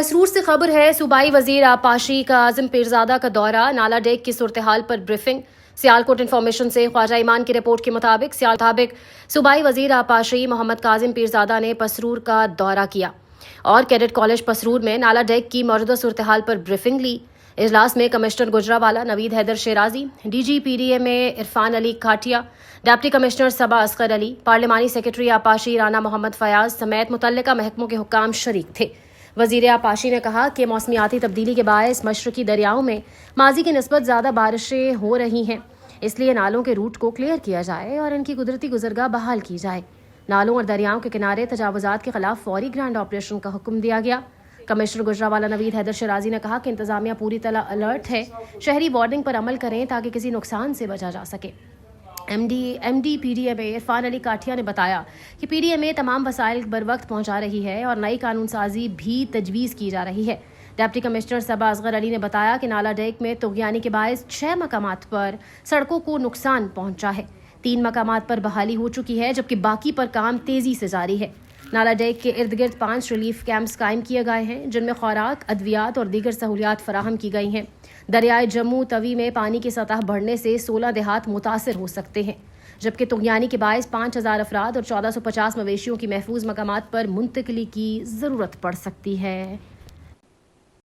پسرور سے خبر ہے، صوبائی وزیر آبپاشی کاظم پیرزادہ کا دورہ، نالا ڈیک کی صورتحال پر بریفنگ۔ سیالکوٹ انفارمیشن سے خواجہ ایمان کی رپورٹ کے مطابق صوبائی وزیر آبپاشی محمد کاظم پیرزادہ نے پسرور کا دورہ کیا اور کیڈٹ کالج پسرور میں نالا ڈیک کی موجودہ صورتحال پر بریفنگ لی۔ اجلاس میں commissioner Gujranwala Naveed Haider Shirazi, D G P D M A Irfan Ali Khatia, deputy commissioner Saba Asghar Ali, پارلیمانی سیکرٹری آبپاشی رانا محمد فیاض سمیت متعلقہ محکموں کے حکام شریک تھے۔ وزیر آبپاشی نے کہا کہ موسمیاتی تبدیلی کے باعث مشرقی دریاؤں میں ماضی کی نسبت زیادہ بارشیں ہو رہی ہیں، اس لیے نالوں کے روٹ کو کلیئر کیا جائے اور ان کی قدرتی گزرگاہ بحال کی جائے۔ نالوں اور دریاؤں کے کنارے تجاوزات کے خلاف فوری گرانڈ آپریشن کا حکم دیا گیا۔ کمشنر گجرانوالہ نوید حیدر شیرازی نے کہا کہ انتظامیہ پوری طرح الرٹ ہے، شہری وارڈنگ پر عمل کریں تاکہ کسی نقصان سے بچا جا سکے۔ M D P D M A Irfan Ali Kathia نے بتایا کہ پی ڈی ایم اے تمام وسائل بر وقت پہنچا رہی ہے اور نئی قانون سازی بھی تجویز کی جا رہی ہے۔ ڈپٹی کمشنر صبا اصغر علی نے بتایا کہ نالا ڈیک میں طغیانی کے باعث 6 مقامات پر سڑکوں کو نقصان پہنچا ہے، 3 مقامات پر بحالی ہو چکی ہے جبکہ باقی پر کام تیزی سے جاری ہے۔ نالا ڈیک کے ارد گرد 5 ریلیف کیمپس قائم کیے گئے ہیں جن میں خوراک، ادویات اور دیگر سہولیات فراہم کی گئی ہیں۔ دریائے جموں توی میں پانی کی سطح بڑھنے سے 16 دیہات متاثر ہو سکتے ہیں، جبکہ طغیانی کے باعث 5000 افراد اور 1450 مویشیوں کی محفوظ مقامات پر منتقلی کی ضرورت پڑ سکتی ہے۔